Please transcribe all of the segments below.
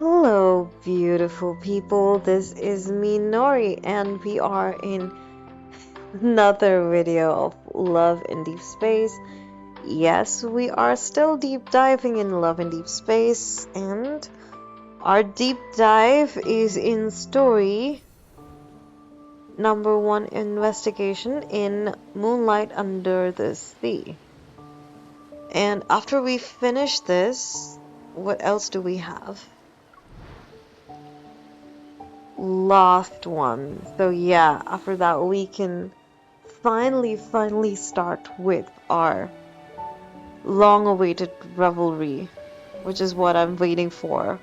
Hello, beautiful people. This is me, Nori, and we are in another video of Love and Deep Space. Yes, we are still deep diving in Love and Deep Space, and our deep dive is in story number 1 investigation in Moonlight Under the Sea. And after we finish this, what else do we have? Last one. So yeah, after that we can finally start with our long-awaited revelry, which is what I'm waiting for.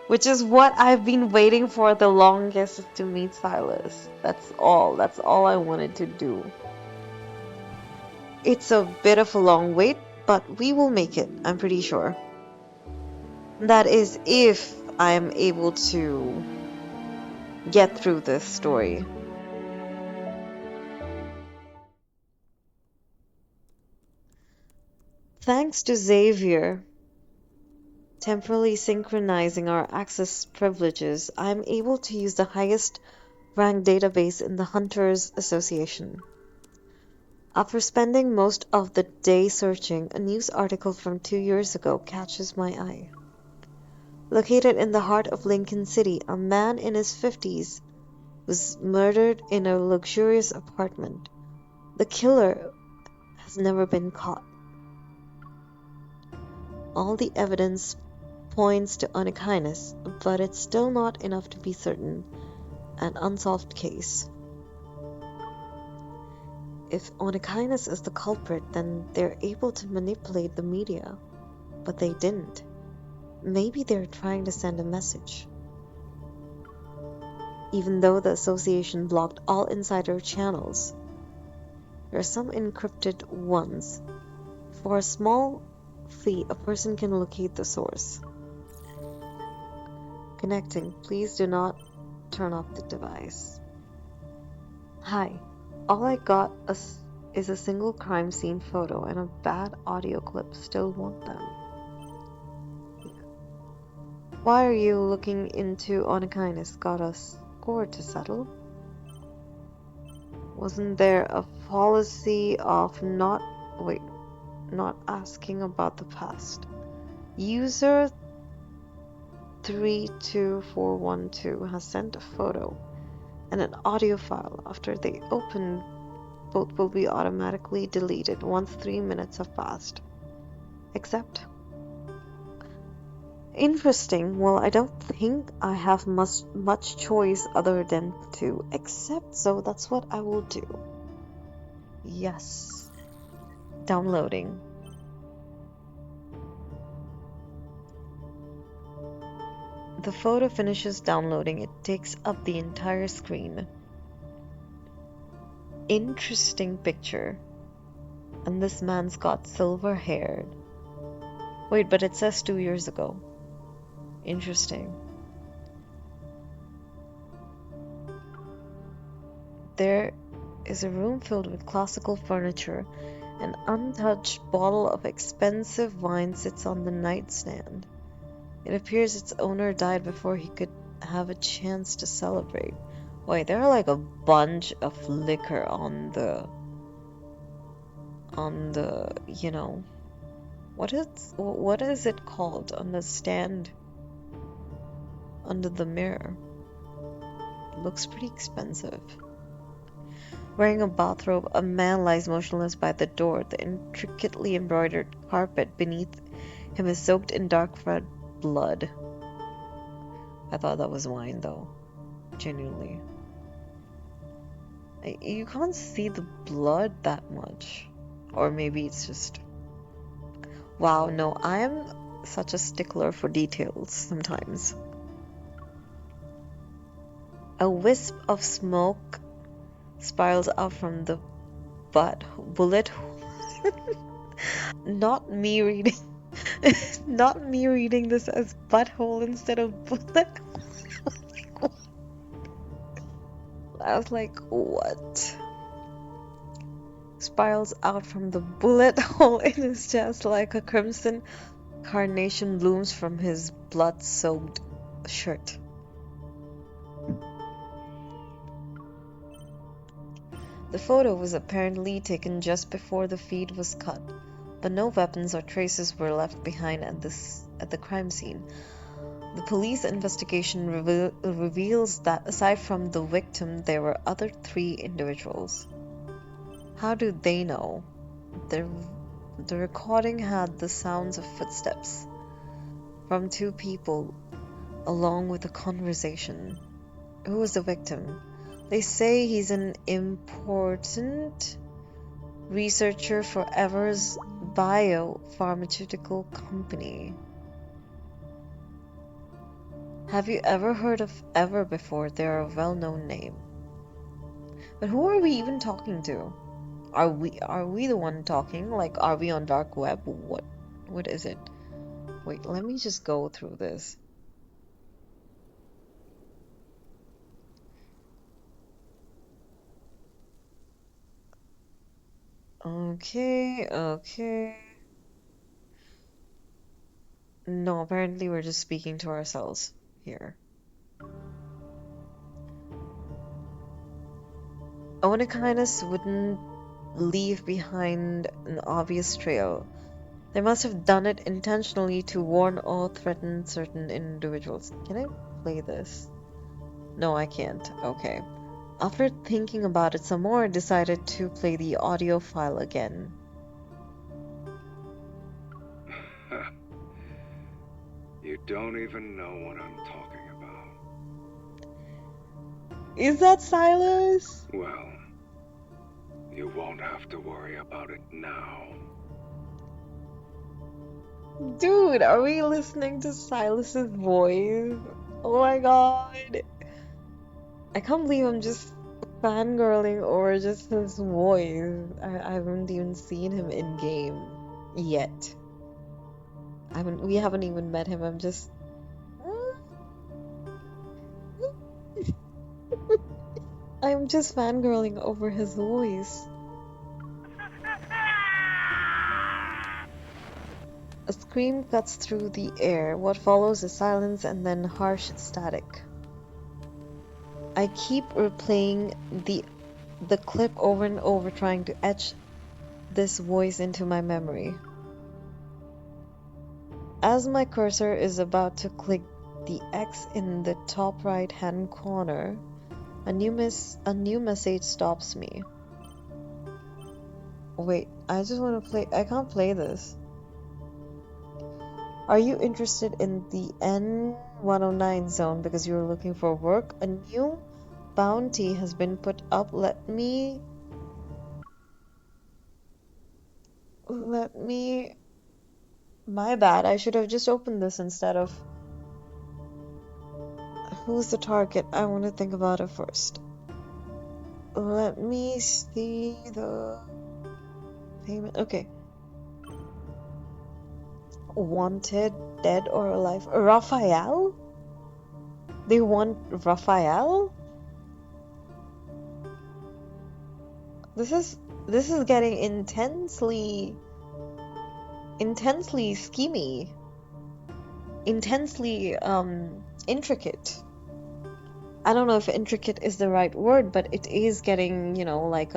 Which is what I've been waiting for the longest, is to meet Silas. That's all. That's all I wanted to do. It's a bit of a long wait, but we will make it, I'm pretty sure. That is if I am able to get through this story. Thanks to Xavier temporarily synchronizing our access privileges, I am able to use the highest ranked database in the Hunters Association. After spending most of the day searching, a news article from 2 years ago catches my eye. Located in the heart of Lincoln City, a man in his 50s was murdered in a luxurious apartment. The killer has never been caught. All the evidence points to Onychines, but it's still not enough to be certain. An unsolved case. If Onychines is the culprit, then they're able to manipulate the media. But they didn't. Maybe they're trying to send a message. Even though the association blocked all insider channels, there are some encrypted ones. For a small fee, a person can locate the source. Connecting. Please do not turn off the device. Hi. All I got is a single crime scene photo and a bad audio clip. Still want them. Why are you looking into Onychines? Got a score to settle? Wasn't there a policy of not asking about the past? User 32412 has sent a photo and an audio file. After they open, both will be automatically deleted once 3 minutes have passed. Accept. Interesting. Well, I don't think I have much choice other than to accept, so that's what I will do. Yes. Downloading. The photo finishes downloading. It takes up the entire screen. Interesting picture. And this man's got silver hair. Wait, but it says 2 years ago. Interesting. There is a room filled with classical furniture. An untouched bottle of expensive wine sits on the nightstand. It appears its owner died before he could have a chance to celebrate. Wait, there are like a bunch of liquor on the, you know, what is it called, on the stand under the mirror. It looks pretty expensive. Wearing a bathrobe, a man lies motionless by the door. The intricately embroidered carpet beneath him is soaked in dark red blood. I thought that was wine, though. Genuinely. You can't see the blood that much. Or maybe it's just... Wow, no, I am such a stickler for details sometimes. A wisp of smoke spirals out from the bullet hole. Not me reading this as butthole instead of bullet. I was like, what? Spirals out from the bullet hole in his chest like a crimson carnation blooms from his blood-soaked shirt. The photo was apparently taken just before the feed was cut, but no weapons or traces were left behind at the crime scene. The police investigation reveals that aside from the victim, there were other 3 individuals. How do they know? The recording had the sounds of footsteps from 2 people, along with a conversation. Who was the victim? They say he's an important researcher for Ever's biopharmaceutical company. Have you ever heard of Ever before? They're a well-known name. But who are we even talking to? Are we the one talking? Like, are we on dark web? What is it? Wait, let me just go through this. Okay. No, apparently we're just speaking to ourselves here. Onakinus wouldn't leave behind an obvious trail. They must have done it intentionally to warn or threaten certain individuals. Can I play this? No, I can't. Okay. After thinking about it some more, I decided to play the audio file again. You don't even know what I'm talking about. Is that Silas? Well, you won't have to worry about it now. Dude, are we listening to Silas's voice? Oh my god. I can't believe I'm just fangirling over just his voice. I haven't even seen him in game yet. We haven't even met him. I'm just I'm just fangirling over his voice. A scream cuts through the air. What follows is silence and then harsh static. I keep replaying the clip over and over, trying to etch this voice into my memory. As my cursor is about to click the X in the top right hand corner, a new message stops me. Wait, I just want to play. I can't play this. Are you interested in the N109 zone because you're looking for work? A new bounty has been put up. Let me. My bad. I should have just opened this instead of. Who's the target? I want to think about it first. Let me see the payment. Okay. Wanted, dead or alive. Raphael? They want Raphael? This is getting intensely schemy. Intensely intricate. I don't know if intricate is the right word, but it is getting, like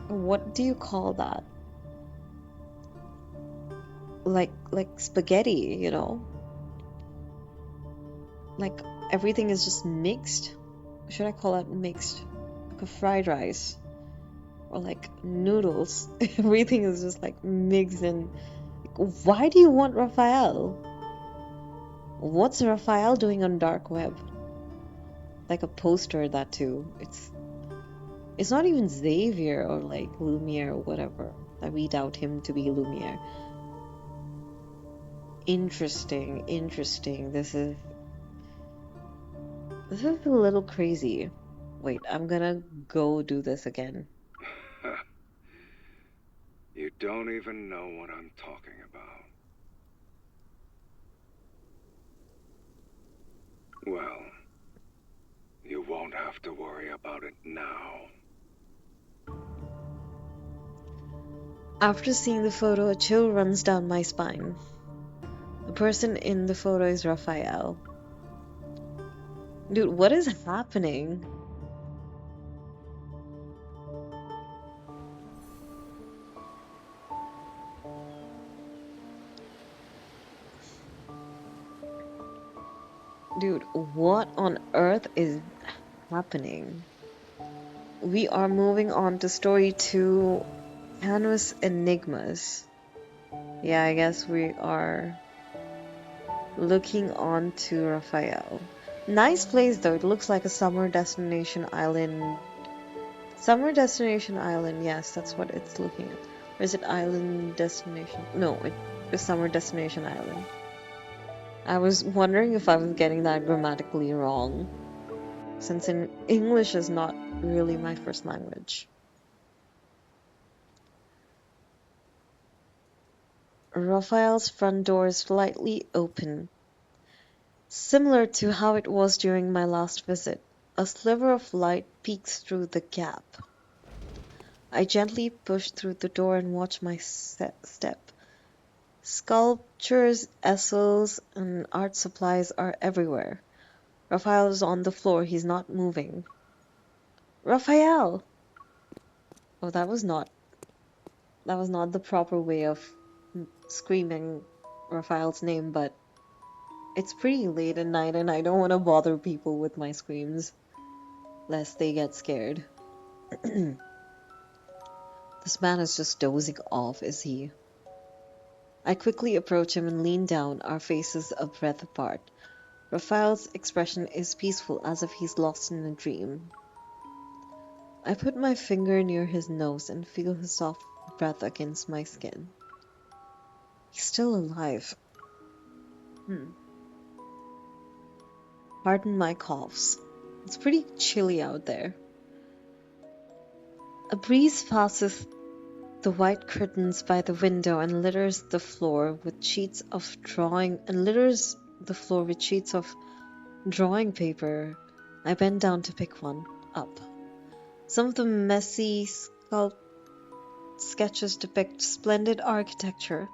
what do you call that? Like spaghetti, Like everything is just mixed. Should I call it mixed? Like a fried rice. Or like noodles. Everything is just like mixed in. Why do you want Raphael? What's Raphael doing on dark web? Like a poster, that too. It's not even Xavier or like Lumiere or whatever. That we doubt him to be Lumiere. Interesting. This is a little crazy. Wait, I'm gonna go do this again. You don't even know what I'm talking about. Well, you won't have to worry about it now. After seeing the photo, a chill runs down my spine. The person in the photo is Raphael. Dude, what is happening? Dude, what on earth is happening? We are moving on to story 2, Canvas Enigmas. Yeah, I guess we are looking on to Raphael. Nice place though, it looks like a summer destination island. Summer destination island, yes, that's what it's looking at. Or is it island destination? No, it is summer destination island. I was wondering if I was getting that grammatically wrong, since English is not really my first language. Raphael's front door is slightly open, similar to how it was during my last visit. A sliver of light peeks through the gap. I gently push through the door and watch my step. Sculptures, easels, and art supplies are everywhere. Raphael is on the floor. He's not moving. Raphael! Oh, that was not the proper way of screaming Raphael's name, but it's pretty late at night and I don't want to bother people with my screams, lest they get scared. This man is just dozing off, is he? I quickly approach him and lean down, our faces a breath apart. Raphael's expression is peaceful, as if he's lost in a dream. I put my finger near his nose and feel his soft breath against my skin. He's still alive. Pardon my coughs. It's pretty chilly out there. A breeze passes the white curtains by the window and litters the floor with sheets of drawing paper. I bend down to pick one up. Some of the messy sketches depict splendid architecture,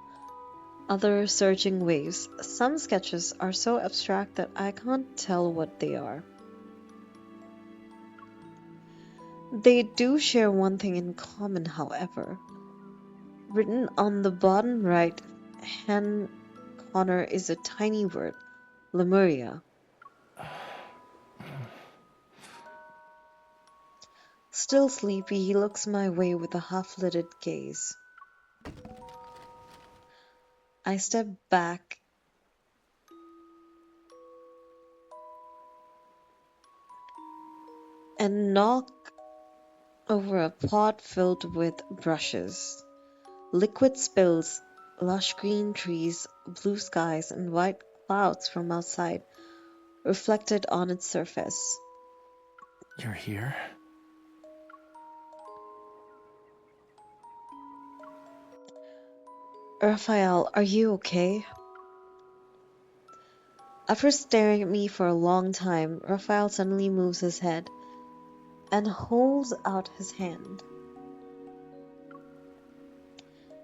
other surging waves. Some sketches are so abstract that I can't tell what they are. They do share one thing in common, however. Written on the bottom right hand corner is a tiny word, Lemuria. Still sleepy, he looks my way with a half-lidded gaze. I step back and knock over a pot filled with brushes. Liquid spills, lush green trees, blue skies, and white clouds from outside, reflected on its surface. You're here? Raphael, are you okay? After staring at me for a long time, Raphael suddenly moves his head and holds out his hand.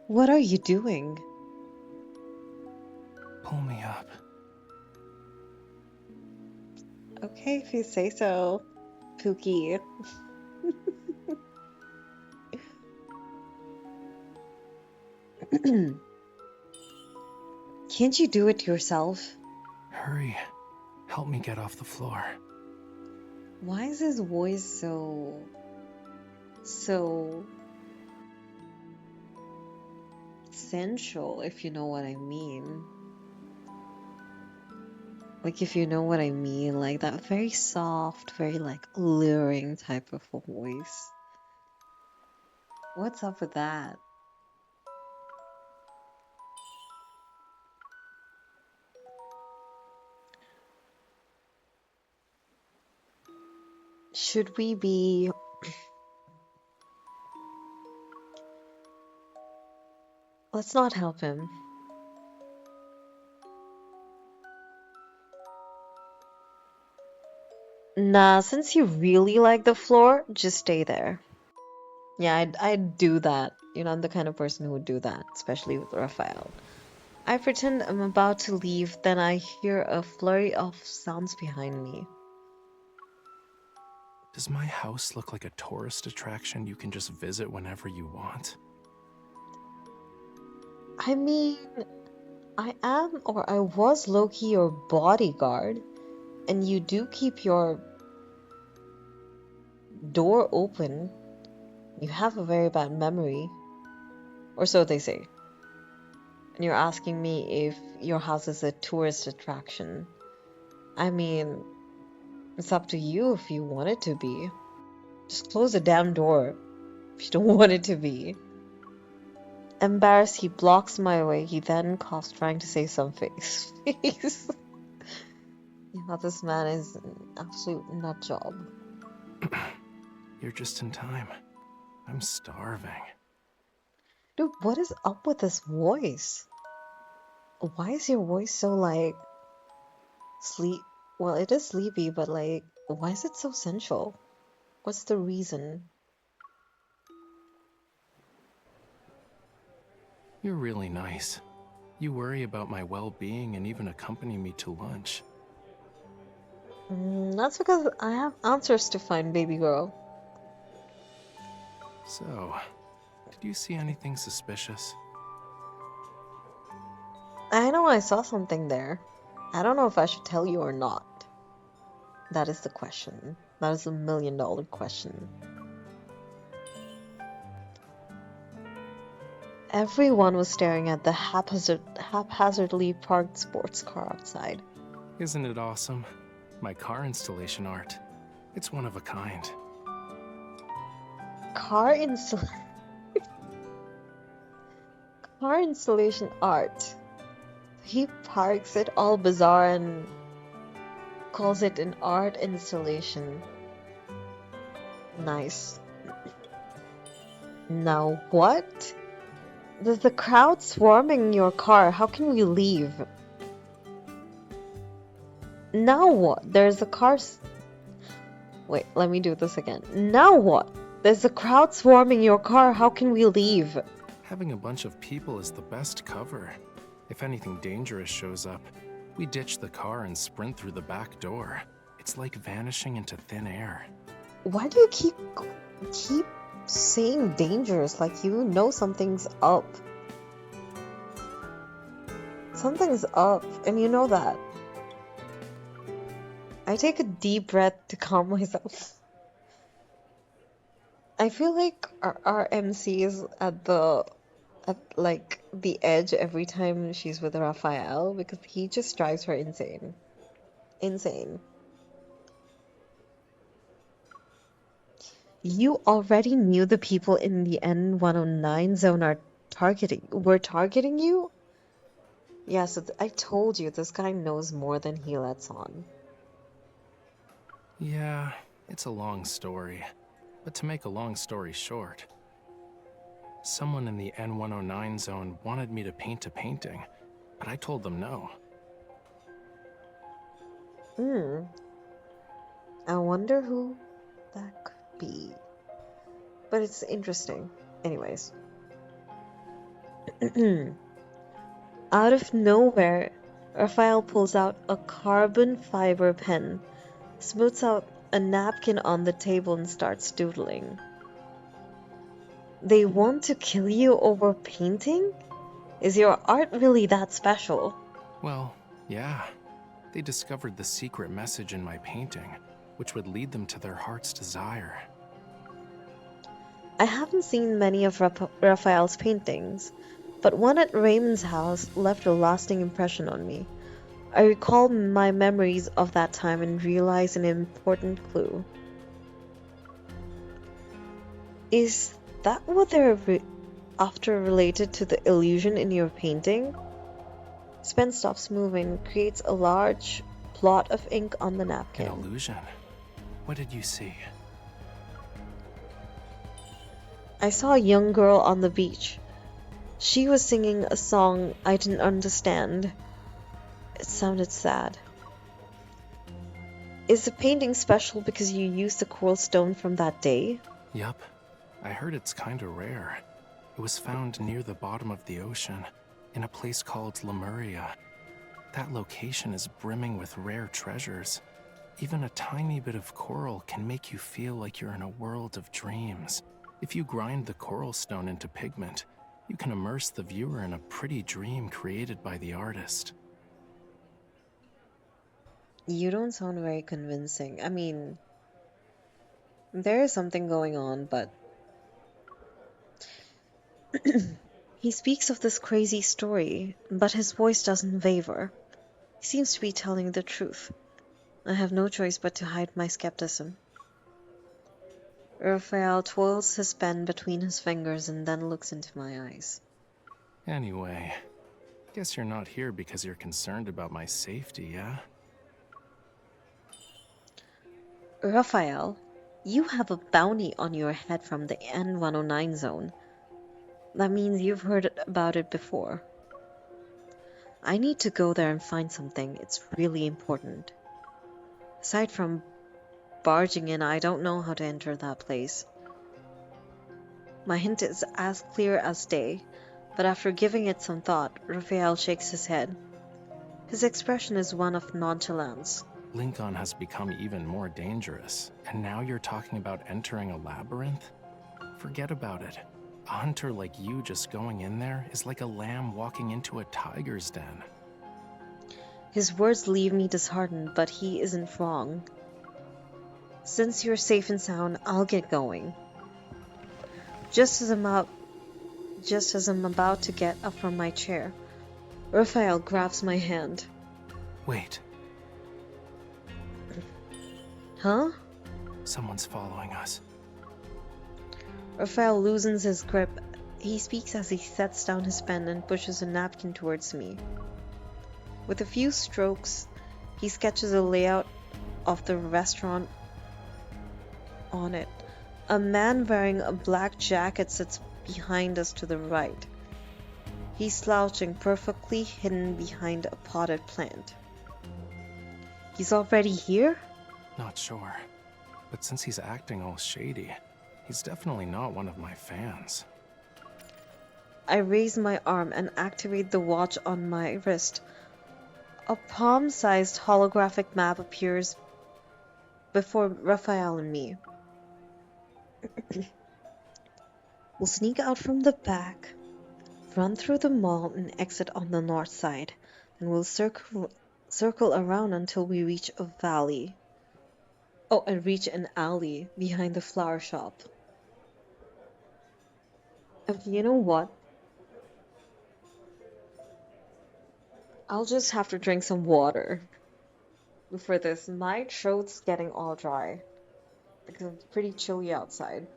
What are you doing? Pull me up. Okay, if you say so, Pookie. Can't you do it yourself? Hurry. Help me get off the floor. Why is his voice so sensual, if you know what I mean? Like, if you know what I mean, like that very soft, very like alluring type of voice. What's up with that? Should we be... Let's not help him. Nah, since you really like the floor, just stay there. Yeah, I'd do that. You know, I'm the kind of person who would do that, especially with Raphael. I pretend I'm about to leave, then I hear a flurry of sounds behind me. Does my house look like a tourist attraction you can just visit whenever you want? I mean, I am or I was low-key your bodyguard, and you do keep your door open. You have a very bad memory, or so they say. And you're asking me if your house is a tourist attraction. I mean, it's up to you if you want it to be. Just close the damn door if you don't want it to be. Embarrassed, he blocks my way. He then coughs, trying to say some face. Yeah, this man is an absolute nut job. You're just in time. I'm starving. Dude, what is up with this voice? Why is your voice so like well, it is sleepy, but like, why is it so sensual? What's the reason? You're really nice. You worry about my well-being and even accompany me to lunch. That's because I have answers to find, baby girl. So, did you see anything suspicious? I know I saw something there. I don't know if I should tell you or not. That is the question. That is $1 million question. Everyone was staring at the haphazardly parked sports car outside. Isn't it awesome? My car installation art. It's one of a kind. Car installation art. He parks it all bizarre and calls it an art installation. Nice. Now what? There's the crowd swarming your car. How can we leave? Now what? There's a car. Wait, let me do this again. Now what? There's a crowd swarming your car. How can we leave? Having a bunch of people is the best cover. If anything dangerous shows up, we ditch the car and sprint through the back door. It's like vanishing into thin air. Why do you keep saying dangerous like you know something's up? Something's up, and you know that. I take a deep breath to calm myself. I feel like our MC is at like the edge every time she's with Raphael because he just drives her insane. Insane. You already knew the people in the N109 zone were targeting you? Yeah, so I told you this guy knows more than he lets on. Yeah, it's a long story. But to make a long story short, someone in the N109 zone wanted me to paint a painting, but I told them no. I wonder who that could be. But it's interesting. Anyways. Out of nowhere, Raphael pulls out a carbon fiber pen, smooths out a napkin on the table and starts doodling. They want to kill you over painting? Is your art really that special? Well, yeah. They discovered the secret message in my painting, which would lead them to their heart's desire. I haven't seen many of Raphael's paintings, but one at Raymond's house left a lasting impression on me. I recall my memories of that time and realize an important clue. Is that what they're after related to the illusion in your painting? Spen stops moving, creates a large blot of ink on the napkin. An illusion? What did you see? I saw a young girl on the beach. She was singing a song I didn't understand. It sounded sad. Is the painting special because you used the coral stone from that day? Yup. I heard it's kinda rare. It was found near the bottom of the ocean. in a place called Lemuria. That location is brimming with rare treasures. Even a tiny bit of coral can make you feel like you're in a world of dreams. If you grind the coral stone into pigment, you can immerse the viewer in a pretty dream created by the artist. You don't sound very convincing. I mean, there is something going on, but he speaks of this crazy story, but his voice doesn't waver. He seems to be telling the truth. I have no choice but to hide my skepticism. Raphael twirls his pen between his fingers and then looks into my eyes. Anyway, guess you're not here because you're concerned about my safety, yeah? Raphael, you have a bounty on your head from the N109 zone. That means you've heard about it before. I need to go there and find something. It's really important. Aside from barging in, I don't know how to enter that place. My hint is as clear as day, but after giving it some thought, Raphael shakes his head. His expression is one of nonchalance. Lincoln has become even more dangerous, and now you're talking about entering a labyrinth? Forget about it. A hunter like you just going in there is like a lamb walking into a tiger's den. His words leave me disheartened, but he isn't wrong. Since you're safe and sound, I'll get going. Just as I'm about to get up from my chair, Raphael grabs my hand. Wait, Huh? someone's following us. Raphael loosens his grip. He speaks as he sets down his pen and pushes a napkin towards me. With a few strokes, he sketches a layout of the restaurant on it. A man wearing a black jacket sits behind us to the right. He's slouching, perfectly hidden behind a potted plant. He's already here? Not sure. But since he's acting all shady, he's definitely not one of my fans. I raise my arm and activate the watch on my wrist. A palm-sized holographic map appears before Raphael and me. We'll sneak out from the back, run through the mall and exit on the north side. Then we'll circle around until we reach a valley. Oh, and reach an alley behind the flower shop. Okay, you know what? I'll just have to drink some water for this. My throat's getting all dry because it's pretty chilly outside.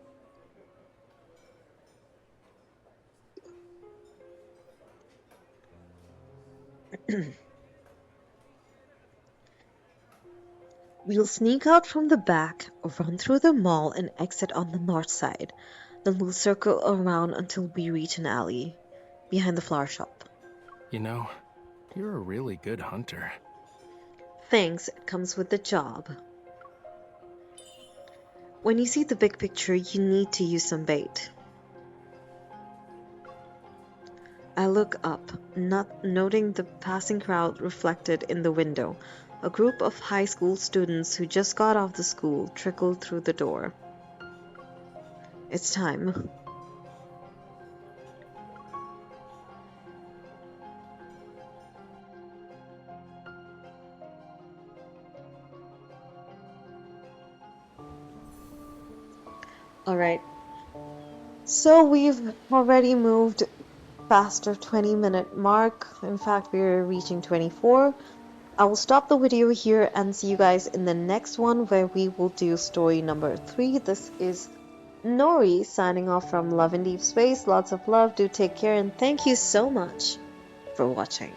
We'll sneak out from the back, run through the mall, and exit on the north side. Then we'll circle around until we reach an alley behind the flower shop. You know, you're a really good hunter. Thanks, it comes with the job. When you see the big picture, you need to use some bait. I look up, not noting the passing crowd reflected in the window. A group of high school students who just got off the school trickled through the door. It's time. Alright, so we've already moved past our 20-minute mark. In fact, we're reaching 24. I will stop the video here and see you guys in the next one where we will do story number 3. This is Nori signing off from Love and Deep Space. Lots of love, do take care, and thank you so much for watching.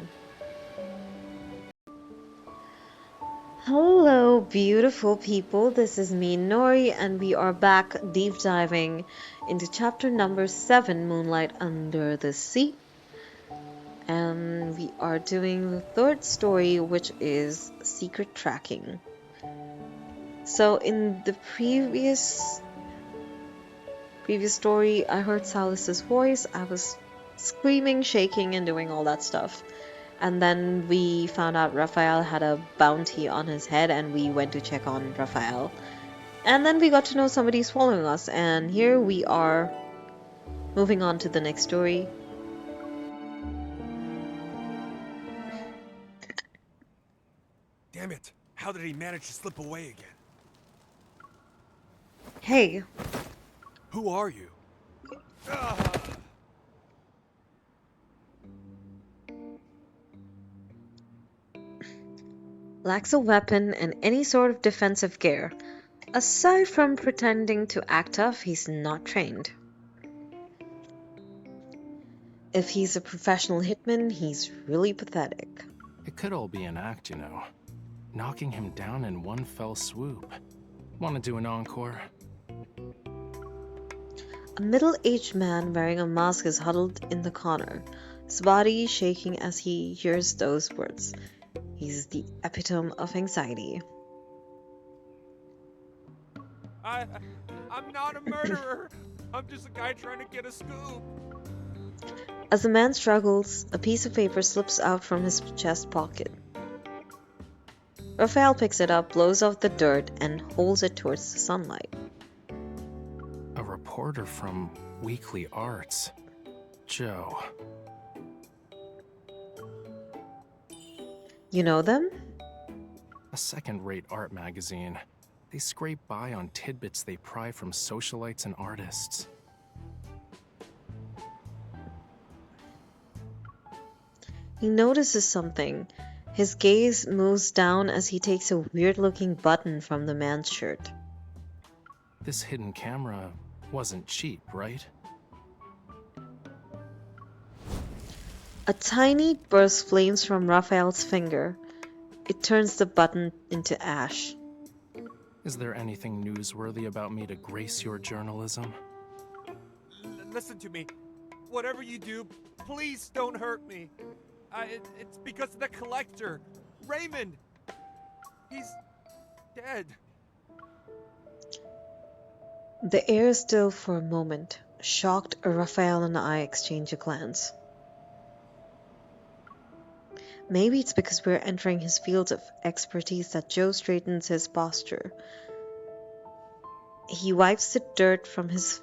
Hello beautiful people, this is me Nori and we are back deep diving into chapter number 7, Moonlight Under the Sea. And we are doing the third story, which is Secret Tracking. So in the previous story, I heard Salus's voice. I was screaming, shaking, and doing all that stuff. And then we found out Raphael had a bounty on his head, and we went to check on Raphael. And then we got to know somebody's following us, and here we are moving on to the next story. Damn it! How did he manage to slip away again? Hey, Who are you? Ah! lacks a weapon and any sort of defensive gear. Aside from pretending to act tough, he's not trained. If he's a professional hitman, he's really pathetic. It could all be an act, you know. Knocking him down in one fell swoop. Want to do an encore? A middle-aged man wearing a mask is huddled in the corner, his body shaking as he hears those words. He's the epitome of anxiety. I'm not a murderer. I'm just a guy trying to get a scoop. As the man struggles, a piece of paper slips out from his chest pocket. Raphael picks it up, blows off the dirt, and holds it towards the sunlight. A reporter from Weekly Arts. Joe. You know them? A second-rate art magazine. They scrape by on tidbits they pry from socialites and artists. He notices something. His gaze moves down as he takes a weird-looking button from the man's shirt. This hidden camera wasn't cheap, right? A tiny burst flames from Raphael's finger. It turns the button into ash. Is there anything newsworthy about me to grace your journalism? Listen to me. Whatever you do, please don't hurt me. It's because of the collector, Raymond. He's dead. The air is still for a moment. Shocked, Raphael and I exchange a glance. Maybe it's because we're entering his field of expertise that Joe straightens his posture. He wipes the dirt from his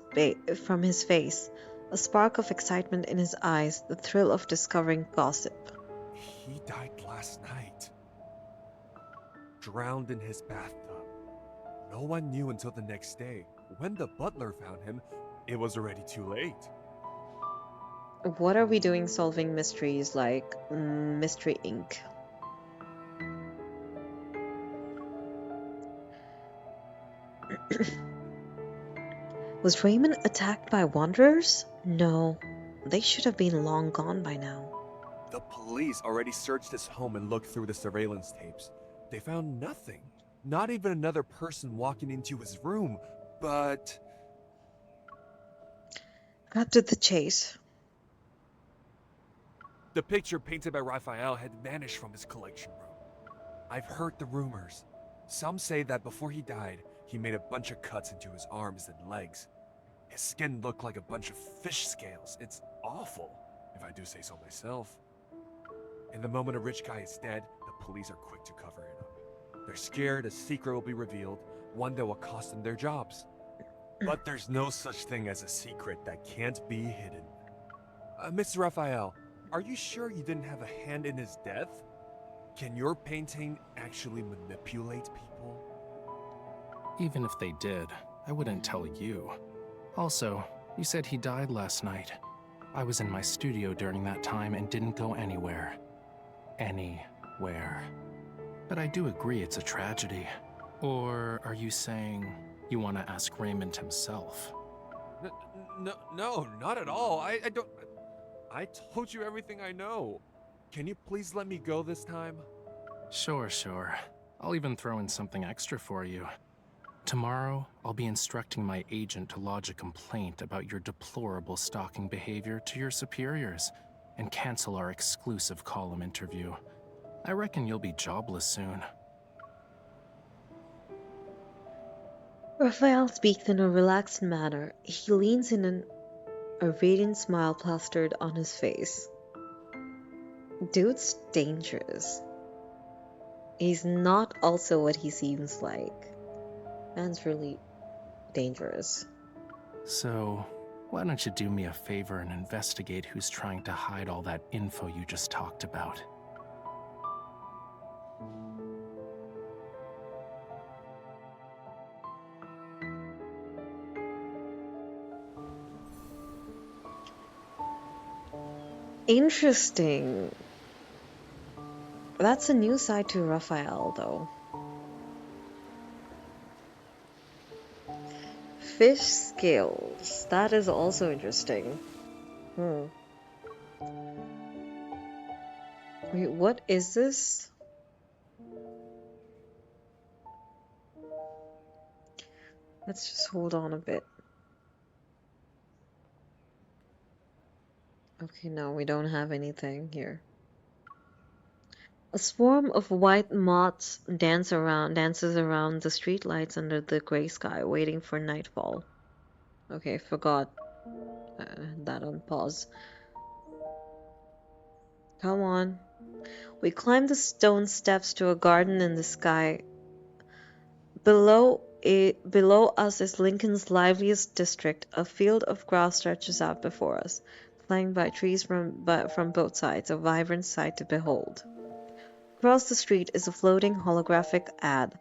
face, a spark of excitement in his eyes, the thrill of discovering gossip. He died last night. Drowned in his bathtub. No one knew until the next day. When the butler found him, it was already too late. What are we doing solving mysteries like Mystery Inc.? Was Raymond attacked by wanderers? No, they should have been long gone by now. The police already searched his home and looked through the surveillance tapes. They found nothing. Not even another person walking into his room, but... Cut to the chase. The picture painted by Raphael had vanished from his collection room. I've heard the rumors. Some say that before he died, he made a bunch of cuts into his arms and legs. His skin looked like a bunch of fish scales. It's awful, if I do say so myself. In the moment a rich guy is dead, the police are quick to cover it up. They're scared a secret will be revealed, one that will cost them their jobs. But there's no such thing as a secret that can't be hidden. Mr. Raphael, are you sure you didn't have a hand in his death? Can your painting actually manipulate people? Even if they did, I wouldn't tell you. Also, you said he died last night. I was in my studio during that time and didn't go anywhere. Anywhere. But I do agree it's a tragedy. Or are you saying you want to ask Raymond himself? No, not at all. I don't... I told you everything I know. Can you please let me go this time? Sure. I'll even throw in something extra for you. Tomorrow, I'll be instructing my agent to lodge a complaint about your deplorable stalking behavior to your superiors and cancel our exclusive column interview. I reckon you'll be jobless soon. Raphael speaks in a relaxed manner. He leans in a radiant smile plastered on his face. Dude's dangerous. He's not also what he seems like. Man's really dangerous. So, why don't you do me a favor and investigate who's trying to hide all that info you just talked about? Interesting. That's a new side to Raphael, though. Fish scales. That is also interesting. Wait, what is this? Let's just hold on a bit. Okay, no, we don't have anything here. A swarm of white moths dances around the streetlights under the gray sky, waiting for nightfall. Okay, forgot that on pause. Come on. We climb the stone steps to a garden in the sky. Below us is Lincoln's liveliest district. A field of grass stretches out before us, flanked by trees from both sides, a vibrant sight to behold. Across the street is a floating holographic ad.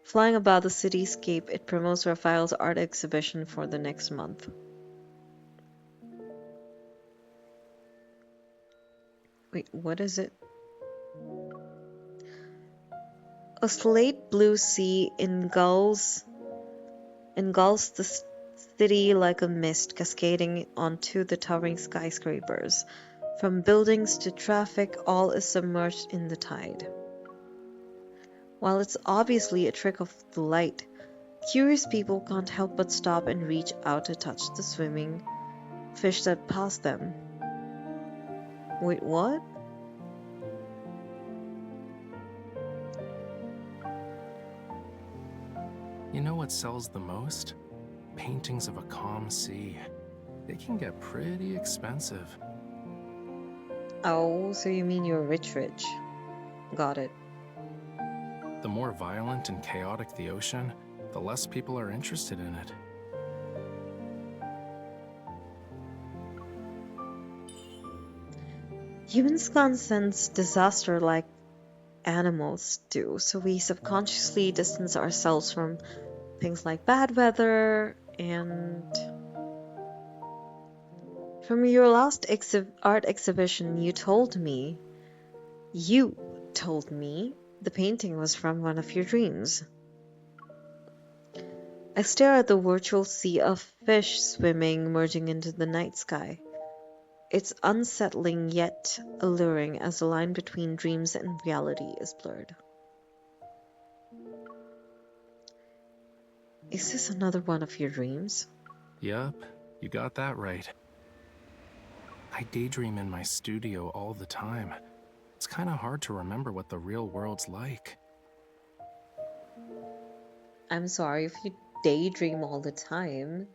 Flying above the cityscape, it promotes Raphael's art exhibition for the next month. Wait, what is it? A slate blue sea engulfs the city like a mist, cascading onto the towering skyscrapers. From buildings to traffic, all is submerged in the tide. While it's obviously a trick of the light, curious people can't help but stop and reach out to touch the swimming fish that pass them. Wait, what? You know what sells the most? Paintings of a calm sea. They can get pretty expensive. Oh, so you mean you're rich. Got it. The more violent and chaotic the ocean, the less people are interested in it. Humans can't sense disaster like animals do, so we subconsciously distance ourselves from things like bad weather. And from your last art exhibition, you told me the painting was from one of your dreams. I stare at the virtual sea of fish swimming, merging into the night sky. It's unsettling yet alluring as the line between dreams and reality is blurred. Is this another one of your dreams? Yup, you got that right. I daydream in my studio all the time. It's kind of hard to remember what the real world's like. I'm sorry if you daydream all the time.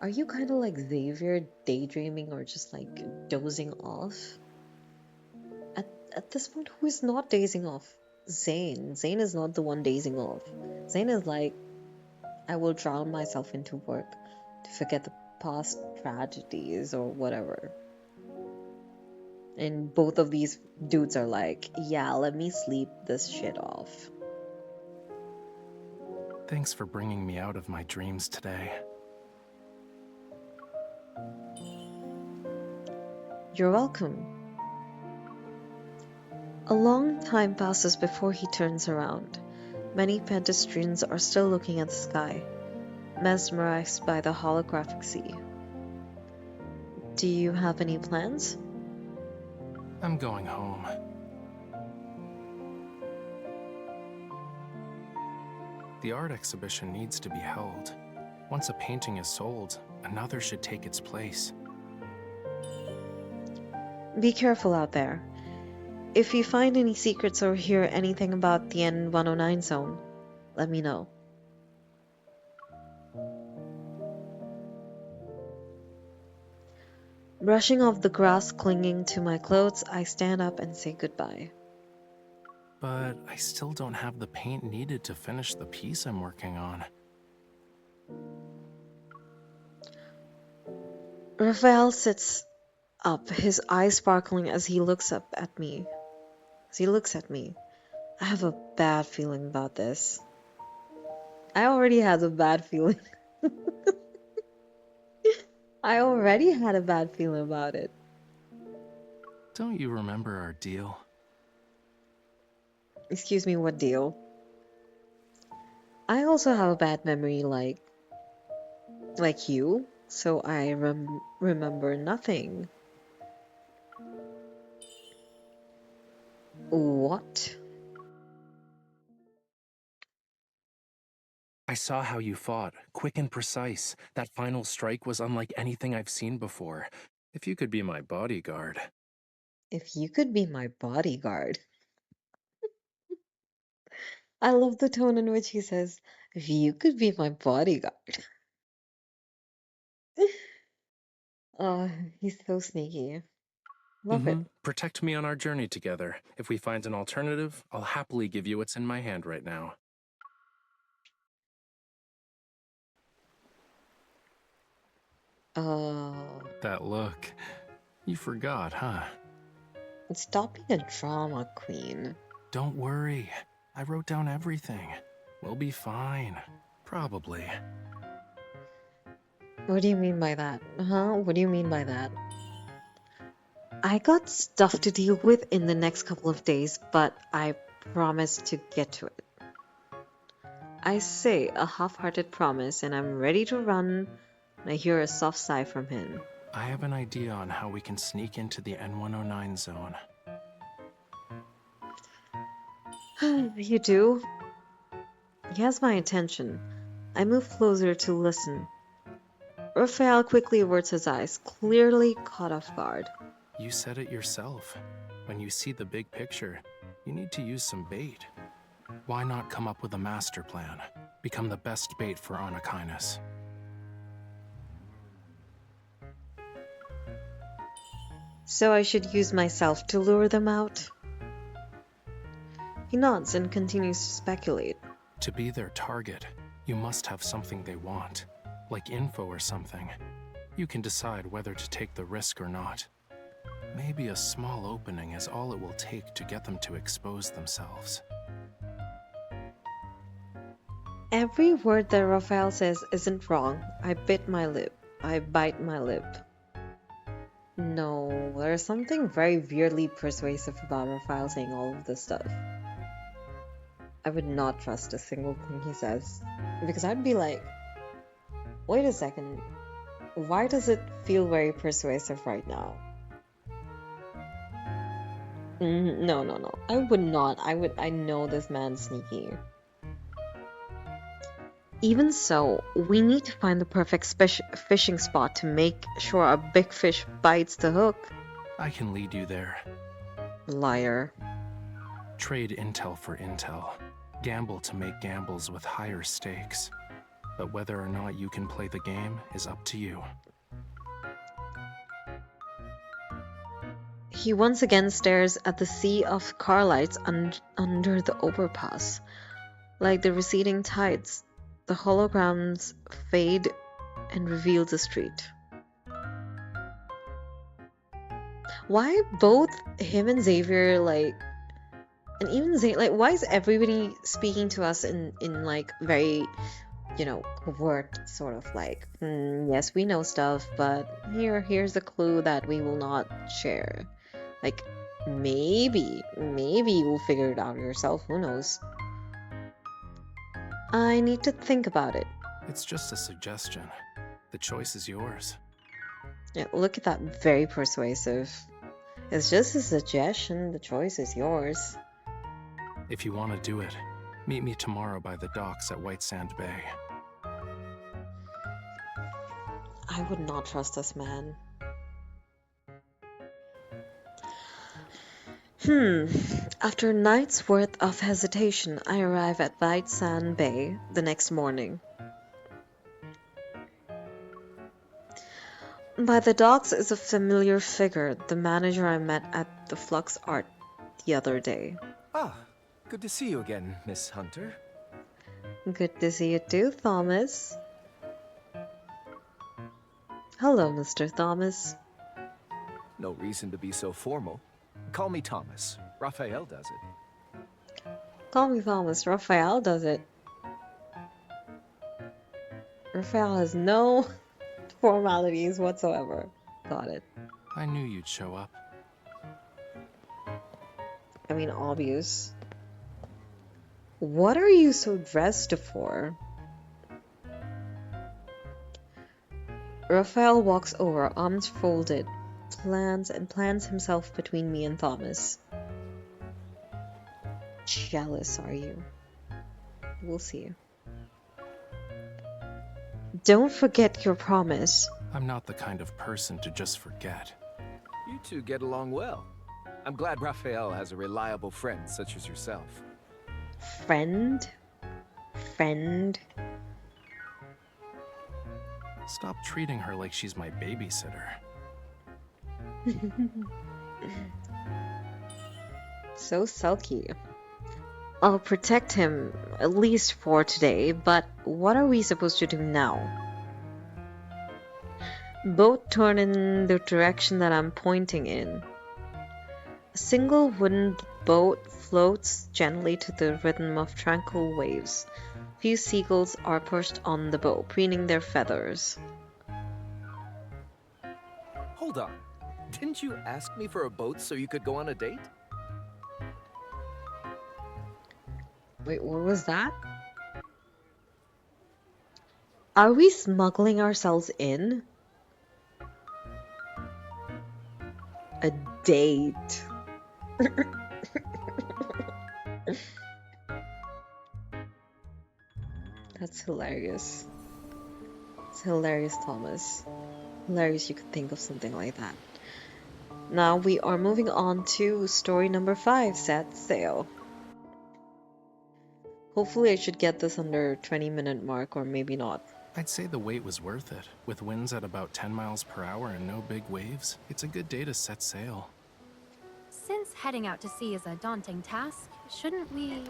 Are you kind of like Xavier, daydreaming or just like dozing off? At this point, who is not dazing off? Zane. Zane is not the one dazing off. Zane is like, I will drown myself into work to forget the past tragedies or whatever. And both of these dudes are like, yeah, let me sleep this shit off. Thanks for bringing me out of my dreams today. You're welcome. A long time passes before he turns around. Many pedestrians are still looking at the sky, mesmerized by the holographic sea. Do you have any plans? I'm going home. The art exhibition needs to be held. Once a painting is sold, another should take its place. Be careful out there. If you find any secrets or hear anything about the N109 zone, let me know. Brushing off the grass clinging to my clothes, I stand up and say goodbye. But I still don't have the paint needed to finish the piece I'm working on. Raphael sits up, his eyes sparkling as he looks up at me. I have a bad feeling about this. I already had a bad feeling. I already had a bad feeling about it. Don't you remember our deal? Excuse me, what deal? I also have a bad memory like you, so I remember nothing. What? I saw how you fought, quick and precise. That final strike was unlike anything I've seen before. If you could be my bodyguard. If you could be my bodyguard. I love the tone in which he says, if you could be my bodyguard. Oh, he's so sneaky. Love it. Protect me on our journey together. If we find an alternative, I'll happily give you what's in my hand right now. That look. You forgot, huh? Stop being a drama queen. Don't worry. I wrote down everything. We'll be fine. Probably. What do you mean by that? Huh? What do you mean by that? I got stuff to deal with in the next couple of days, but I promise to get to it. I say a half-hearted promise, and I'm ready to run when I hear a soft sigh from him. I have an idea on how we can sneak into the N109 zone. You do? He has my attention. I move closer to listen. Raphael quickly averts his eyes, clearly caught off guard. You said it yourself. When you see the big picture, you need to use some bait. Why not come up with a master plan? Become the best bait for Anakinus. So I should use myself to lure them out? He nods and continues to speculate. To be their target, you must have something they want, like info or something. You can decide whether to take the risk or not. Maybe a small opening is all it will take to get them to expose themselves. Every word that Raphael says isn't wrong. I bite my lip. No, there's something very weirdly persuasive about Raphael saying all of this stuff. I would not trust a single thing he says. Because I'd be like, wait a second, why does it feel very persuasive right now? No. I would not. I know this man's sneaky. Even so, we need to find the perfect fishing spot to make sure a big fish bites the hook. I can lead you there. Liar. Trade intel for intel. Gamble to make gambles with higher stakes. But whether or not you can play the game is up to you. He once again stares at the sea of car lights under the overpass. Like the receding tides, the holograms fade and reveal the street. Why both him and Xavier, and even Xavier, why is everybody speaking to us in like very, covert sort of yes, we know stuff, but here's a clue that we will not share. Maybe you'll figure it out yourself, who knows? I need to think about it. It's just a suggestion. The choice is yours. Yeah, look at that, very persuasive. It's just a suggestion, the choice is yours. If you want to do it, meet me tomorrow by the docks at White Sand Bay. I would not trust this man. After a night's worth of hesitation, I arrive at White Sand Bay the next morning. By the docks is a familiar figure, the manager I met at the Flux Art the other day. Ah, good to see you again, Miss Hunter. Good to see you too, Thomas. Hello, Mr. Thomas. No reason to be so formal. Call me Thomas. Raphael does it. Call me Thomas. Raphael does it. Raphael has no formalities whatsoever. Got it. I knew you'd show up. I mean, obvious. What are you so dressed for? Raphael walks over, arms folded, plants himself between me and Thomas. Jealous, are you? We'll see. Don't forget your promise. I'm not the kind of person to just forget. You two get along well. I'm glad Raphael has a reliable friend such as yourself. Friend? Friend? Stop treating her like she's my babysitter. So sulky. I'll protect him, at least for today, but what are we supposed to do now? Boat turn in the direction that I'm pointing in. A single wooden boat floats gently to the rhythm of tranquil waves. Few seagulls are perched on the boat, preening their feathers. Hold on. Didn't you ask me for a boat so you could go on a date? Wait, what was that? Are we smuggling ourselves in? A date. That's hilarious. It's hilarious, Thomas. Hilarious you could think of something like that. Now we are moving on to story number 5, Set Sail. Hopefully I should get this under 20-minute mark, or maybe not. I'd say the wait was worth it. With winds at about 10 miles per hour and no big waves, it's a good day to set sail. Since heading out to sea is a daunting task, shouldn't we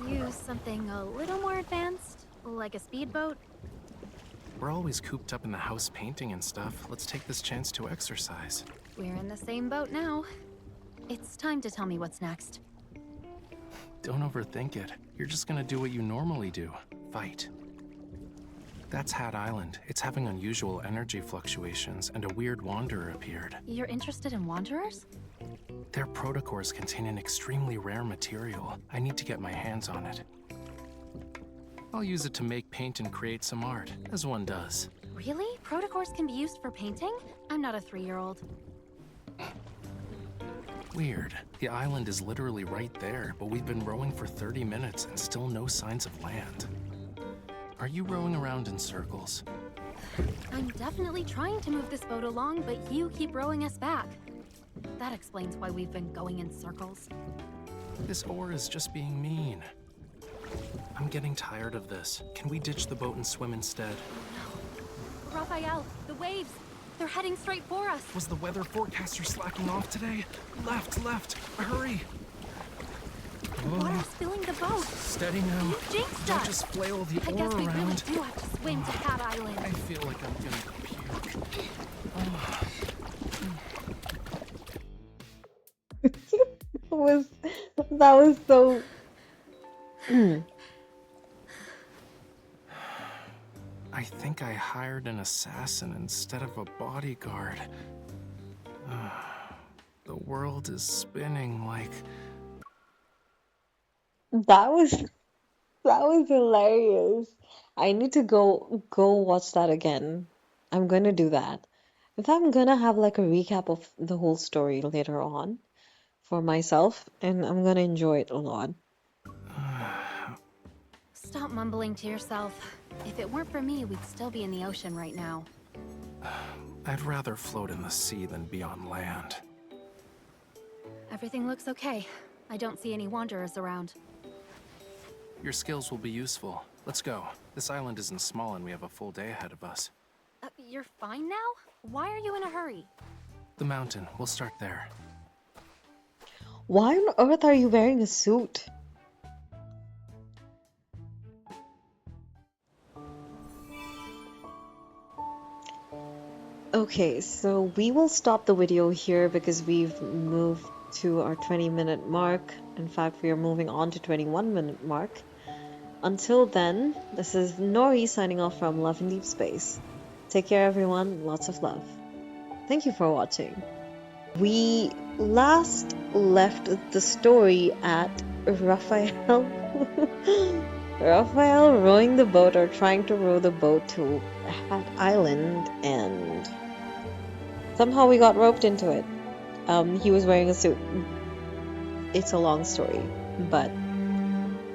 use something a little more advanced, like a speedboat? We're always cooped up in the house painting and stuff. Let's take this chance to exercise. We're in the same boat now. It's time to tell me what's next. Don't overthink it. You're just gonna do what you normally do. Fight. That's Hat Island. It's having unusual energy fluctuations, and a weird wanderer appeared. You're interested in wanderers? Their protocores contain an extremely rare material. I need to get my hands on it. I'll use it to make paint and create some art, as one does. Really? Protocores can be used for painting? I'm not a 3-year-old. Weird. The island is literally right there, but we've been rowing for 30 minutes and still no signs of land. Are you rowing around in circles? I'm definitely trying to move this boat along, but you keep rowing us back. That explains why we've been going in circles. This oar is just being mean. I'm getting tired of this. Can we ditch the boat and swim instead? Raphael, the waves! They're heading straight for us! Was the weather forecaster slacking off today? Left, hurry! Water's filling the boat! Steady now. You jinxed Don't us! just flail the I oar guess we really around. do have to swim to Hat Island. I feel like I'm gonna puke. That was so... I think I hired an assassin instead of a bodyguard. The world is spinning like... That was hilarious. I need to go watch that again. I'm gonna do that. In fact, I'm gonna have like a recap of the whole story later on for myself, and I'm gonna enjoy it a lot. Stop mumbling to yourself. If it weren't for me, we'd still be in the ocean right now. I'd rather float in the sea than be on land. Everything looks okay. I don't see any wanderers around. Your skills will be useful. Let's go. This island isn't small and we have a full day ahead of us. You're fine now? Why are you in a hurry? The mountain. We'll start there. Why on earth are you wearing a suit? Okay, so we will stop the video here because we've moved to our 20-minute mark. In fact, we are moving on to 21-minute mark. Until then, this is Nori signing off from Love and Deep Space. Take care, everyone. Lots of love. Thank you for watching. We last left the story at Raphael. Raphael rowing the boat, or trying to row the boat to Hat Island, and somehow we got roped into it. He was wearing a suit. It's a long story, but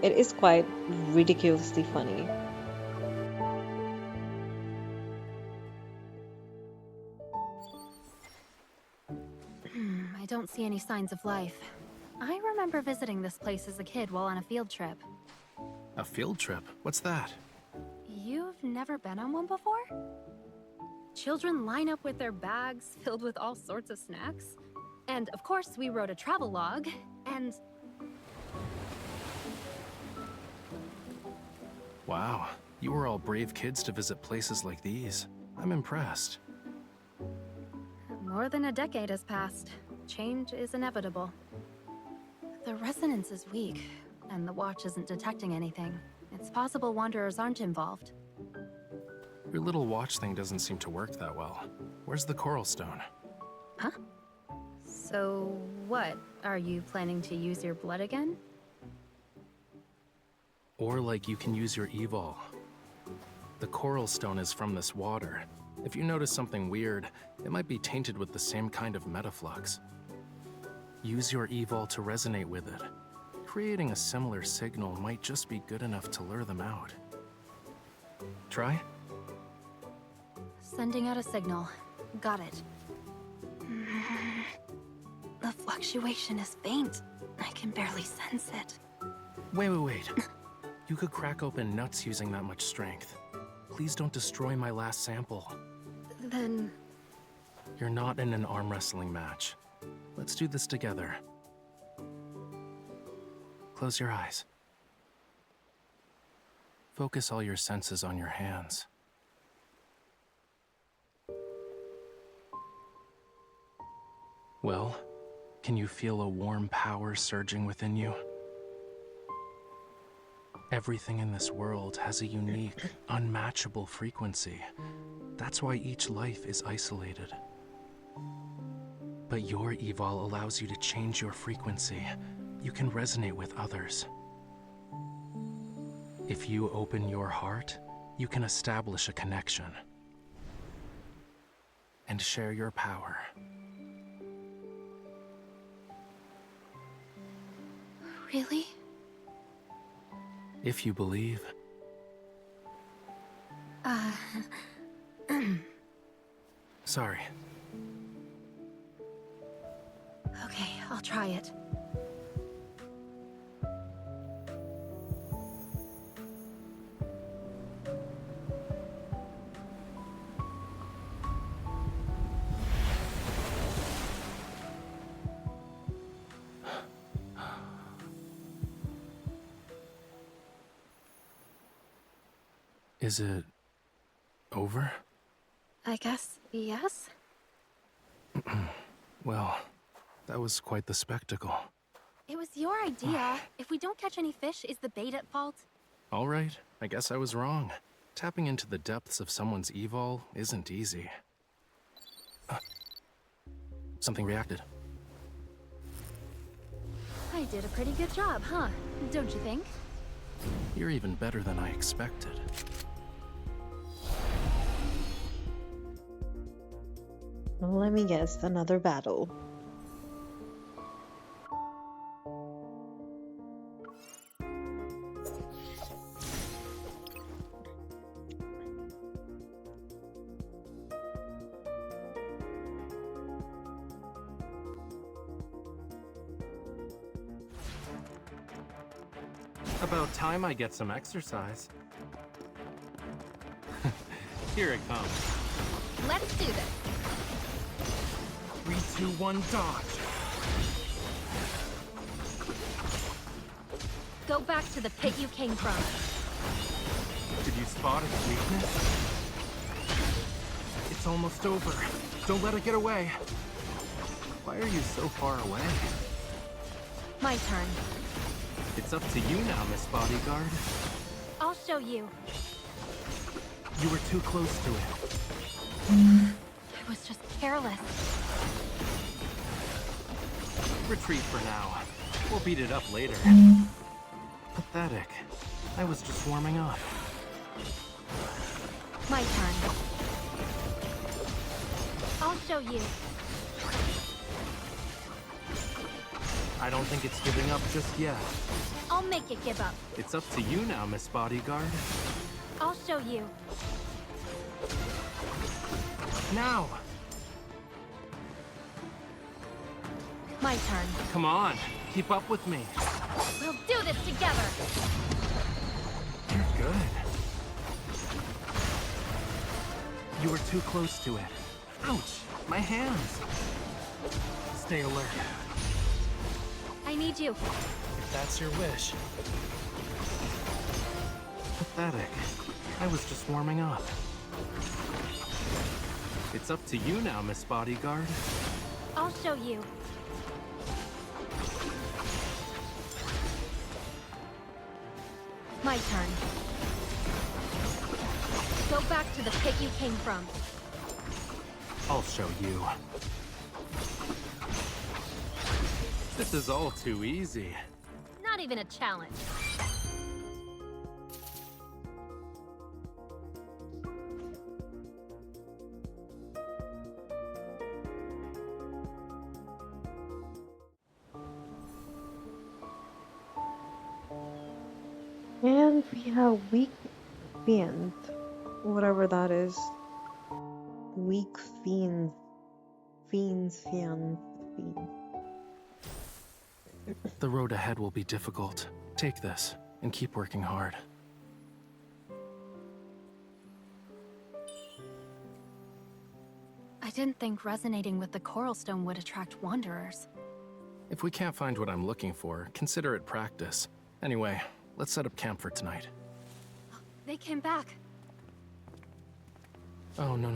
it is quite ridiculously funny. I don't see any signs of life. I remember visiting this place as a kid while on a field trip. A field trip? What's that? You've never been on one before? Children line up with their bags filled with all sorts of snacks. And of course, we wrote a travel log, and... Wow, you were all brave kids to visit places like these. I'm impressed. More than a decade has passed. Change is inevitable. The resonance is weak, and the watch isn't detecting anything. It's possible wanderers aren't involved. Your little watch thing doesn't seem to work that well. Where's the coral stone? Huh? So what? Are you planning to use your blood again? Or like you can use your evol. The coral stone is from this water. If you notice something weird, it might be tainted with the same kind of metaflux. Use your evol to resonate with it. Creating a similar signal might just be good enough to lure them out. Try? Sending out a signal. Got it. The fluctuation is faint. I can barely sense it. Wait. You could crack open nuts using that much strength. Please don't destroy my last sample. Then... You're not in an arm wrestling match. Let's do this together. Close your eyes. Focus all your senses on your hands. Well, can you feel a warm power surging within you? Everything in this world has a unique, unmatchable frequency. That's why each life is isolated. But your evol allows you to change your frequency. You can resonate with others. If you open your heart, you can establish a connection and share your power. Really? If you believe. Sorry. Okay, I'll try it. Is it over? I guess yes? Well, that was quite the spectacle. It was your idea. If we don't catch any fish, is the bait at fault? All right, I guess I was wrong. Tapping into the depths of someone's evol isn't easy. Something reacted. I did a pretty good job, huh? Don't you think? You're even better than I expected. Let me guess, another battle. About time I get some exercise. Here it comes. Let's do this. 3, 2, 1, dodge. Go back to the pit you came from. Did you spot its weakness? It's almost over. Don't let it get away. Why are you so far away? My turn. It's up to you now, Miss Bodyguard. I'll show you. You were too close to it. I was just careless. Retreat for now. We'll beat it up later. Pathetic. I was just warming up. My turn. I'll show you. I don't think it's giving up just yet. I'll make it give up. It's up to you now, Miss Bodyguard. I'll show you. Now! My turn. Come on, keep up with me. We'll do this together. You're good. You were too close to it. Ouch! My hands! Stay alert. I need you. If that's your wish. Pathetic. I was just warming up. It's up to you now, Miss Bodyguard. I'll show you. My turn. Go back to the pit you came from. I'll show you. This is all too easy. Not even a challenge. And we have weak fiend. Whatever that is. Weak fiend. Fiend. The road ahead will be difficult. Take this, and keep working hard. I didn't think resonating with the coral stone would attract wanderers. If we can't find what I'm looking for, consider it practice. Anyway, let's set up camp for tonight. They came back. Oh, no.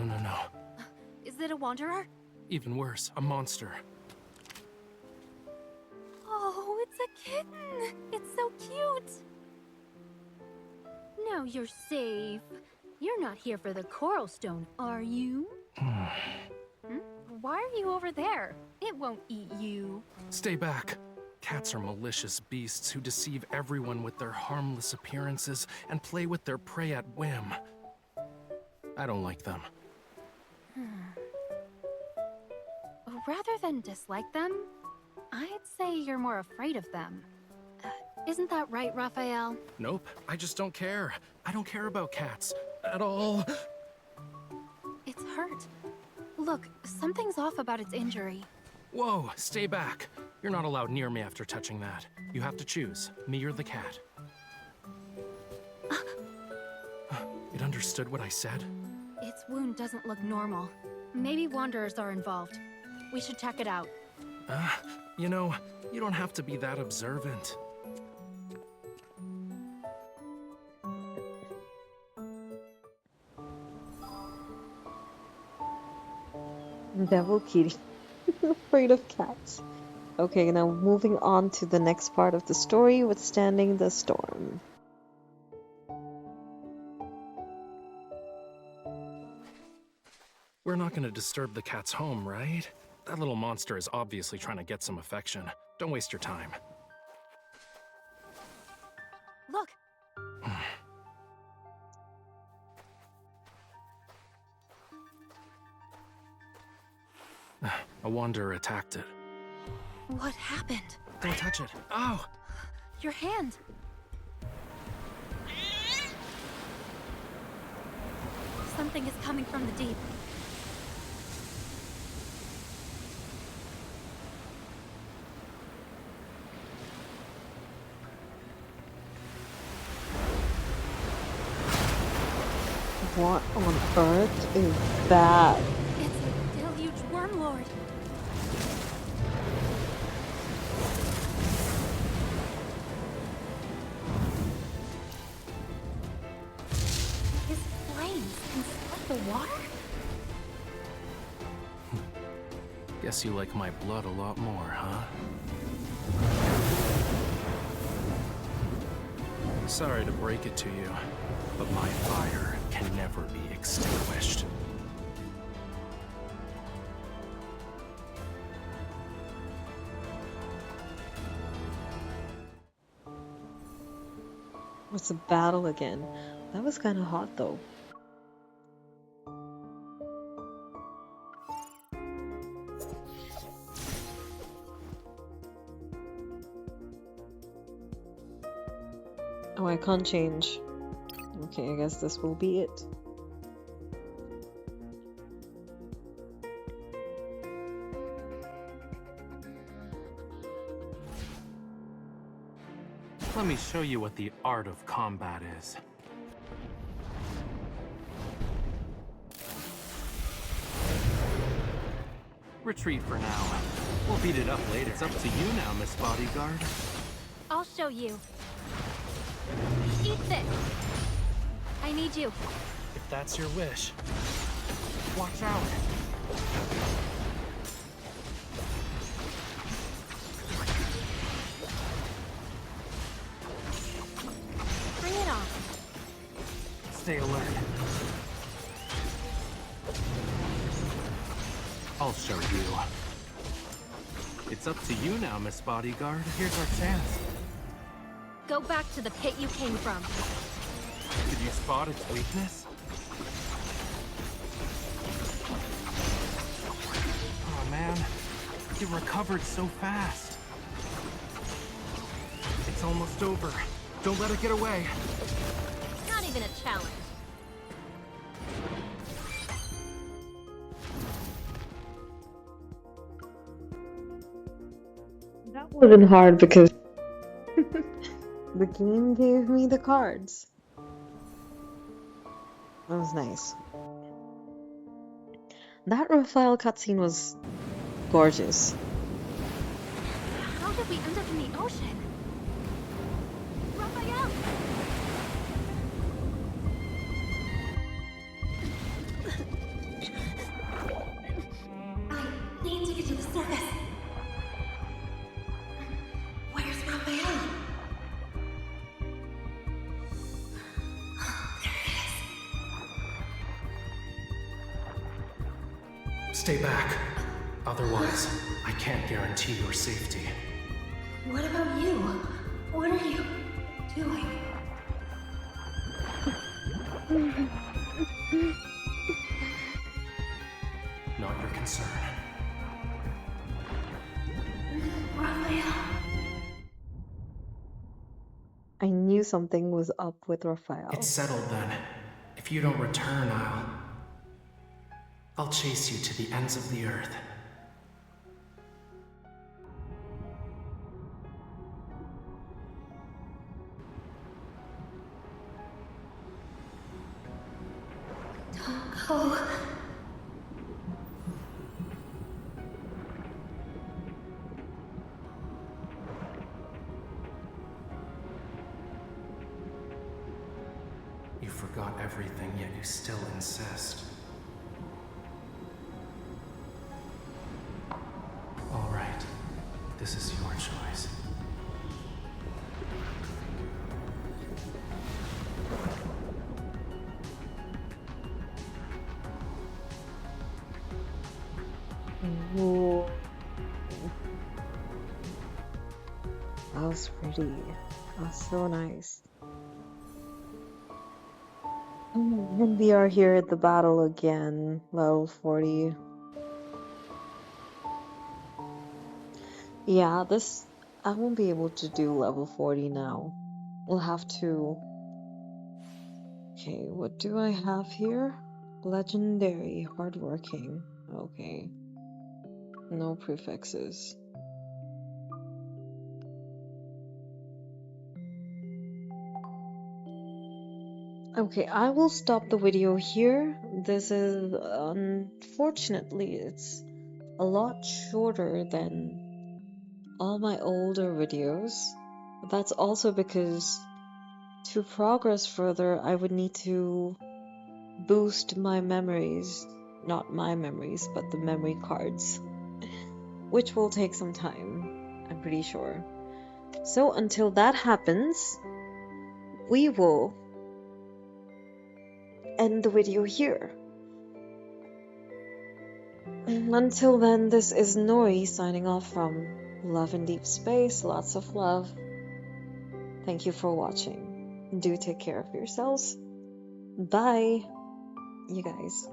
Is it a wanderer? Even worse, a monster. Oh, it's a kitten! It's so cute! Now you're safe. You're not here for the coral stone, are you? Hmm? Why are you over there? It won't eat you. Stay back. Cats are malicious beasts who deceive everyone with their harmless appearances and play with their prey at whim. I don't like them. Rather than dislike them, I'd say you're more afraid of them. Isn't that right, Raphael? Nope, I just don't care. I don't care about cats. At all. It's hurt. Look, something's off about its injury. Whoa, stay back. You're not allowed near me after touching that. You have to choose, me or the cat. It understood what I said? Its wound doesn't look normal. Maybe wanderers are involved. We should check it out. You know, you don't have to be that observant. Devil kitty. Afraid of cats. Okay, now moving on to the next part of the story, withstanding the storm. We're not gonna disturb the cat's home, right? That little monster is obviously trying to get some affection. Don't waste your time. Look! A wanderer attacked it. What happened? Don't touch it. Ow! Your hand! Something is coming from the deep. What on earth is that? It's a deluge wormlord. His flames can split the water? Guess you like my blood a lot more, huh? Sorry to break it to you, but my fire can never be extinguished. What's a battle again? That was kind of hot though. Oh, I can't change. Okay, I guess this will be it. Let me show you what the art of combat is. Retreat for now. We'll beat it up later. It's up to you now, Miss Bodyguard. I'll show you. Eat this. I need you. If that's your wish. Watch out. Bring it on. Stay alert. I'll show you. It's up to you now, Miss Bodyguard. Here's our chance. Go back to the pit you came from. Did you spot its weakness? Oh man, it recovered so fast. It's almost over. Don't let it get away. Not even a challenge. That wasn't hard because the game gave me the cards. That was nice. That Raphael cutscene was gorgeous. How did we end up in the ocean? Raphael! I need to get to the surface. Where's Raphael? There it is. Stay back. Otherwise, I can't guarantee your safety. What about you? What are you doing? Not your concern. Raphael. I knew something was up with Raphael. It's settled then. If you don't return, I'll chase you to the ends of the earth. Don't go. You forgot everything, yet you still insist. All right. This is your choice. Ooh. That was pretty. That was so nice. And we are here at the battle again, level 40. Yeah, this I won't be able to do level 40 now. We'll have to. Okay, what do I have here? Legendary, hardworking. Okay. No prefixes. Okay, I will stop the video here. This is, unfortunately, it's a lot shorter than all my older videos. That's also because to progress further, I would need to boost my memories. Not my memories, but the memory cards, which will take some time, I'm pretty sure. So until that happens, we will end the video here. Until then, this is Nori signing off from Love and Deep Space. Lots of love. Thank you for watching. Do take care of yourselves. Bye, you guys.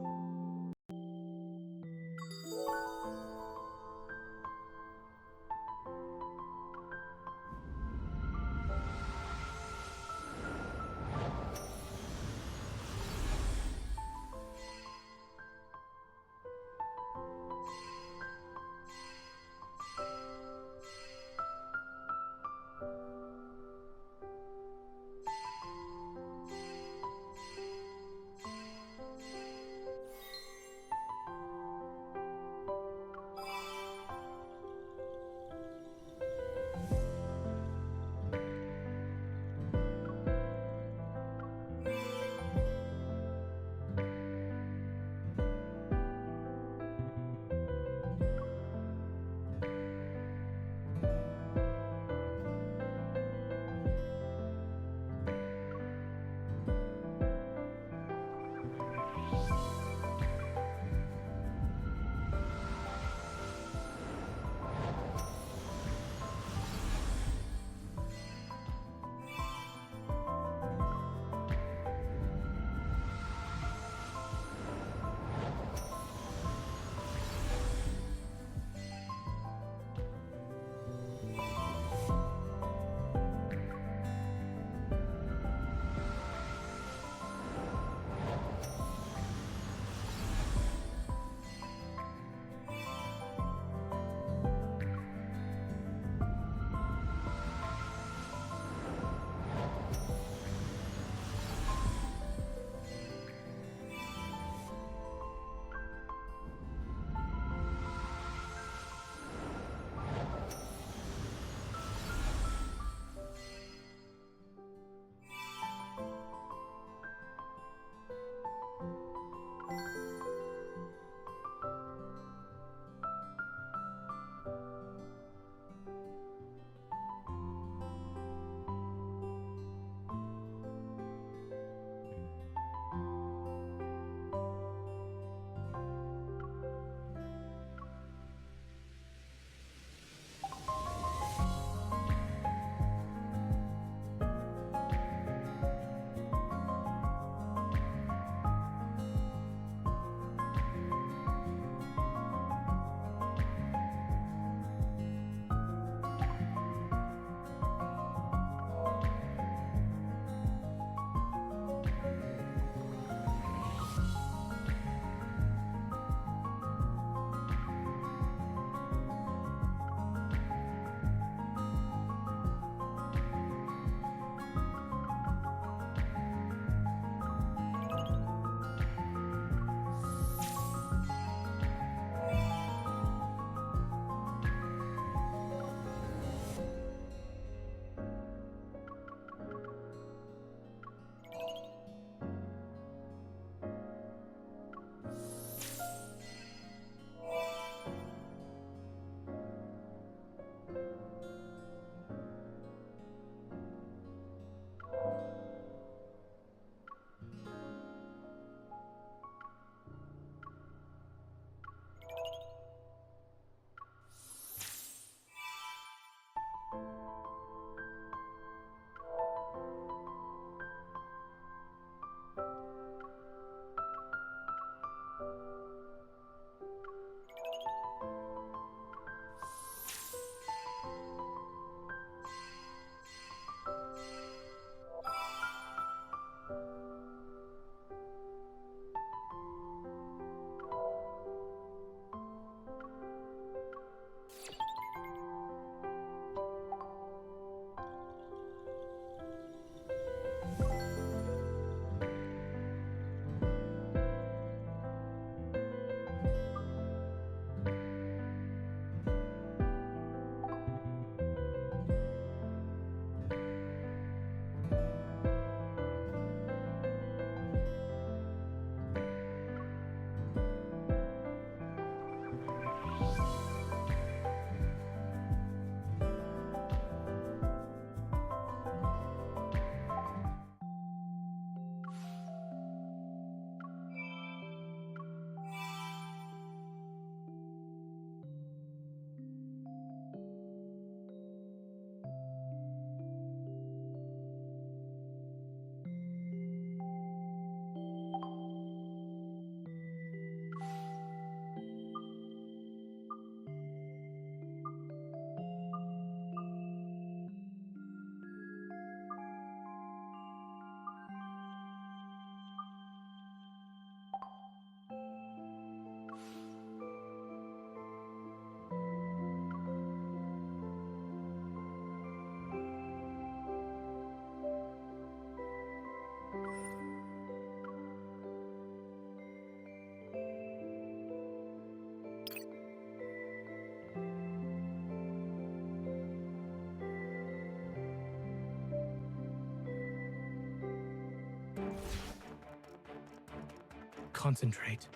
Concentrate.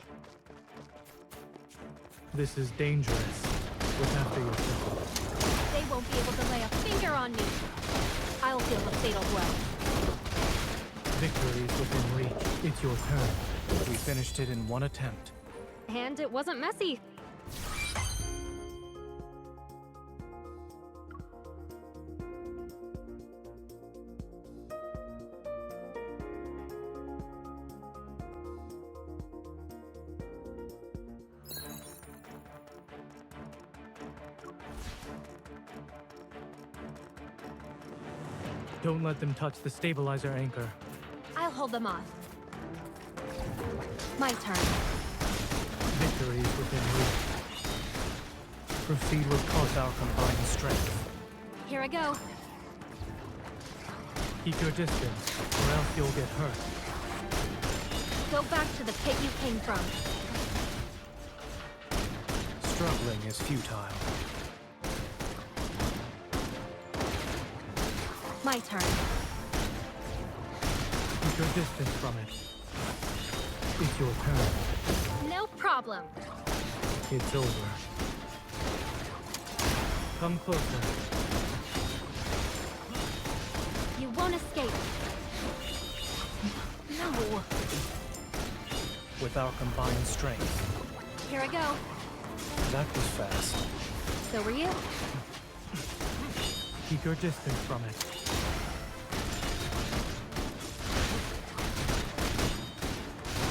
This is dangerous. Look after yourself. They won't be able to lay a finger on me. I'll deal the fatal blow. Victory is within reach. It's your turn. We finished it in one attempt. And it wasn't messy. Don't let them touch the stabilizer anchor. I'll hold them off. My turn. Victory is within reach. Proceed with our combined strength. Here I go. Keep your distance, or else you'll get hurt. Go back to the pit you came from. Struggling is futile. My turn. Keep your distance from it. It's your turn. No problem. It's over. Come closer. You won't escape. No. With our combined strength. Here I go. That was fast. So were you? Keep your distance from it.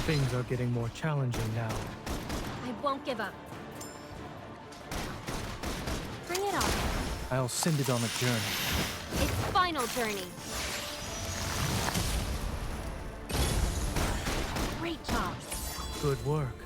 Things are getting more challenging now. I won't give up. Bring it on. I'll send it on a journey. Its final journey. Great job. Good work.